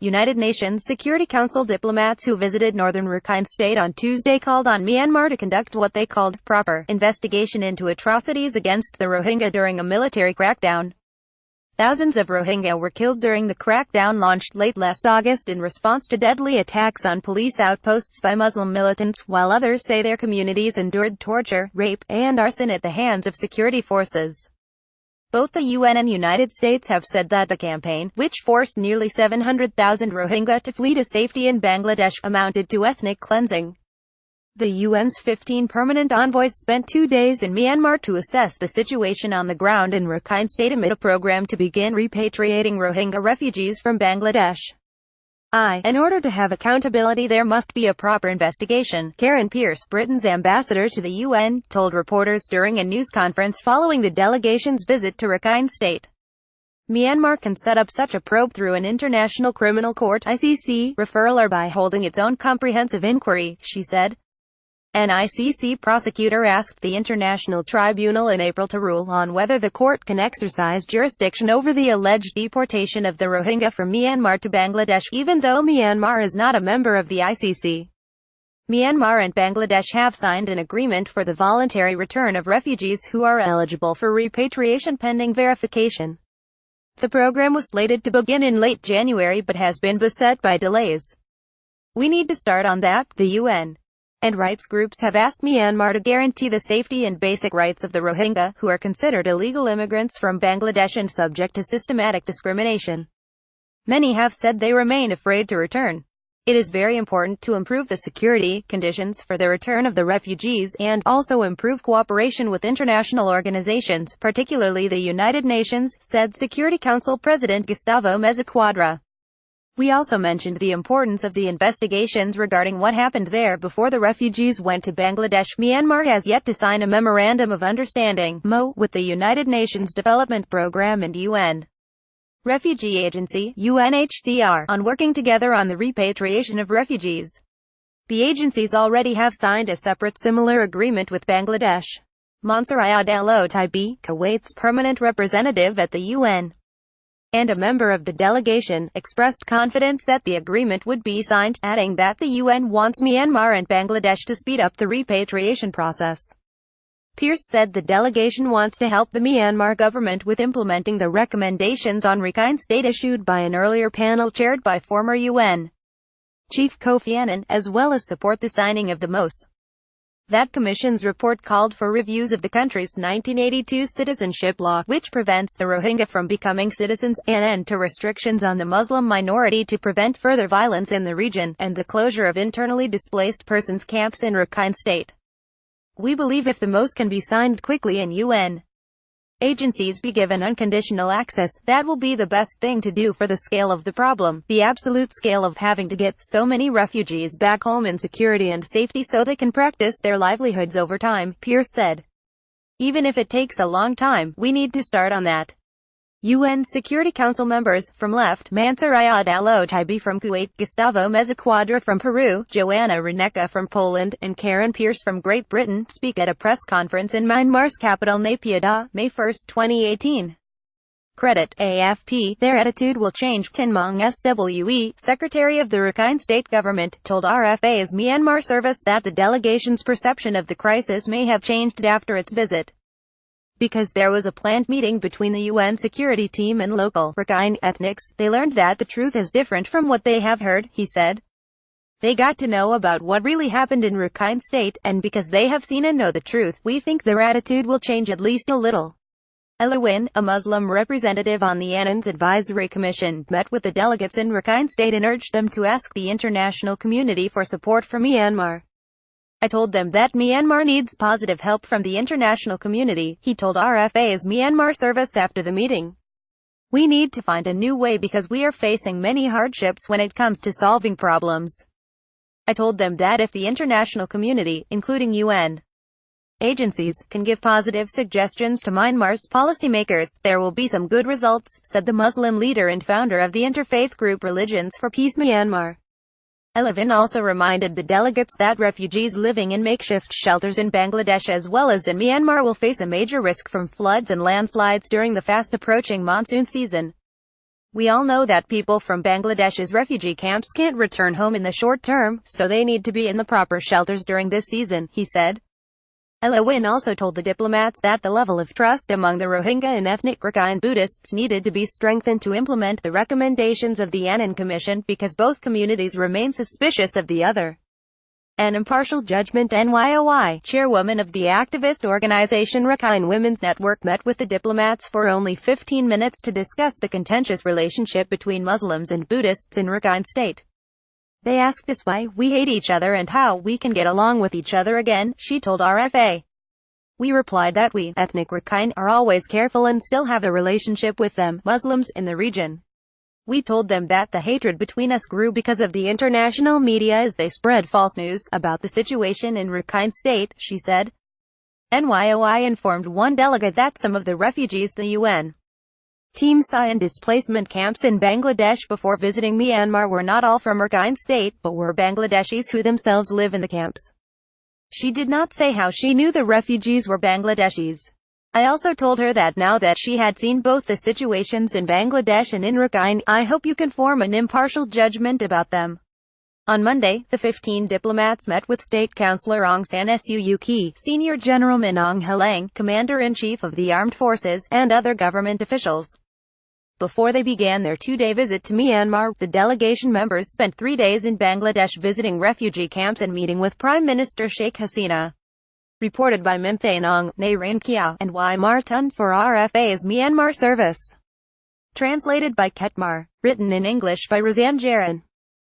United Nations Security Council diplomats who visited northern Rakhine state on Tuesday called on Myanmar to conduct what they called proper investigation into atrocities against the Rohingya during a military crackdown. Thousands of Rohingya were killed during the crackdown launched late last August in response to deadly attacks on police outposts by Muslim militants, while others say their communities endured torture, rape, and arson at the hands of security forces. Both the UN and United States have said that the campaign, which forced nearly 700,000 Rohingya to flee to safety in Bangladesh, amounted to ethnic cleansing. The UN's 15 permanent envoys spent 2 days in Myanmar to assess the situation on the ground in Rakhine state amid a program to begin repatriating Rohingya refugees from Bangladesh. In order to have accountability there must be a proper investigation, Karen Pierce, Britain's ambassador to the UN, told reporters during a news conference following the delegation's visit to Rakhine state. Myanmar can set up such a probe through an International Criminal Court (ICC) referral or by holding its own comprehensive inquiry, she said. An ICC prosecutor asked the International Tribunal in April to rule on whether the court can exercise jurisdiction over the alleged deportation of the Rohingya from Myanmar to Bangladesh, even though Myanmar is not a member of the ICC. Myanmar and Bangladesh have signed an agreement for the voluntary return of refugees who are eligible for repatriation pending verification. The program was slated to begin in late January but has been beset by delays. We need to start on that, the UN and rights groups have asked Myanmar to guarantee the safety and basic rights of the Rohingya, who are considered illegal immigrants from Bangladesh and subject to systematic discrimination. Many have said they remain afraid to return. It is very important to improve the security conditions for the return of the refugees and also improve cooperation with international organizations, particularly the United Nations, said Security Council President Gustavo Meza. We also mentioned the importance of the investigations regarding what happened there before the refugees went to Bangladesh. Myanmar has yet to sign a Memorandum of Understanding (MO) with the United Nations Development Programme and UN Refugee Agency (UNHCR) on working together on the repatriation of refugees. The agencies already have signed a separate similar agreement with Bangladesh. Mansour Ayad Al-Otaibi, Kuwait's permanent representative at the UN and a member of the delegation, expressed confidence that the agreement would be signed, adding that the UN wants Myanmar and Bangladesh to speed up the repatriation process. Pierce said the delegation wants to help the Myanmar government with implementing the recommendations on Rakhine state issued by an earlier panel chaired by former UN Chief Kofi Annan, as well as support the signing of the MOS. That commission's report called for reviews of the country's 1982 citizenship law, which prevents the Rohingya from becoming citizens, an end to restrictions on the Muslim minority to prevent further violence in the region, and the closure of internally displaced persons camps in Rakhine state. We believe if the MOS can be signed quickly and UN agencies be given unconditional access, that will be the best thing to do for the scale of the problem, the absolute scale of having to get so many refugees back home in security and safety so they can practice their livelihoods over time, Pierce said. Even if it takes a long time, we need to start on that. UN Security Council members, from left, Mansour Ayad Al-Otaibi from Kuwait, Gustavo Meza from Peru, Joanna Reneka from Poland, and Karen Pierce from Great Britain, speak at a press conference in Myanmar's capital Naypyidaw, May 1, 2018. Credit, AFP, their attitude will change. Tin Maung Swe, Secretary of the Rakhine State Government, told RFA's Myanmar service that the delegation's perception of the crisis may have changed after its visit. Because there was a planned meeting between the UN security team and local Rakhine ethnics, they learned that the truth is different from what they have heard, he said. They got to know about what really happened in Rakhine state, and because they have seen and know the truth, we think their attitude will change at least a little. Elawin, a Muslim representative on the Annan's Advisory Commission, met with the delegates in Rakhine state and urged them to ask the international community for support for Myanmar. I told them that Myanmar needs positive help from the international community, he told RFA's Myanmar service after the meeting. We need to find a new way because we are facing many hardships when it comes to solving problems. I told them that if the international community, including UN agencies, can give positive suggestions to Myanmar's policymakers, there will be some good results, said the Muslim leader and founder of the interfaith group Religions for Peace Myanmar. Elawin also reminded the delegates that refugees living in makeshift shelters in Bangladesh as well as in Myanmar will face a major risk from floods and landslides during the fast-approaching monsoon season. We all know that people from Bangladesh's refugee camps can't return home in the short term, so they need to be in the proper shelters during this season, he said. Elowin also told the diplomats that the level of trust among the Rohingya and ethnic Rakhine Buddhists needed to be strengthened to implement the recommendations of the Annan Commission, because both communities remain suspicious of the other. An impartial judgment. NYOI chairwoman of the activist organization Rakhine Women's Network met with the diplomats for only 15 minutes to discuss the contentious relationship between Muslims and Buddhists in Rakhine State. They asked us why we hate each other and how we can get along with each other again, she told RFA. We replied that we, ethnic Rakhine, are always careful and still have a relationship with them, Muslims, in the region. We told them that the hatred between us grew because of the international media as they spread false news about the situation in Rakhine State, she said. NYOI informed one delegate that some of the refugees the UN team saw in displacement camps in Bangladesh before visiting Myanmar were not all from Rakhine State, but were Bangladeshis who themselves live in the camps. She did not say how she knew the refugees were Bangladeshis. I also told her that now that she had seen both the situations in Bangladesh and in Rakhine, I hope you can form an impartial judgment about them. On Monday, the 15 diplomats met with State Councillor Aung San Suu Kyi, Senior General Min Aung Hlaing, Commander-in-Chief of the Armed Forces, and other government officials. Before they began their two-day visit to Myanmar, the delegation members spent 3 days in Bangladesh visiting refugee camps and meeting with Prime Minister Sheikh Hasina. Reported by Minthain Aung, Narain Kiao, and Y. Martun for RFA's Myanmar service. Translated by Ketmar. Written in English by Roseanne Jaron.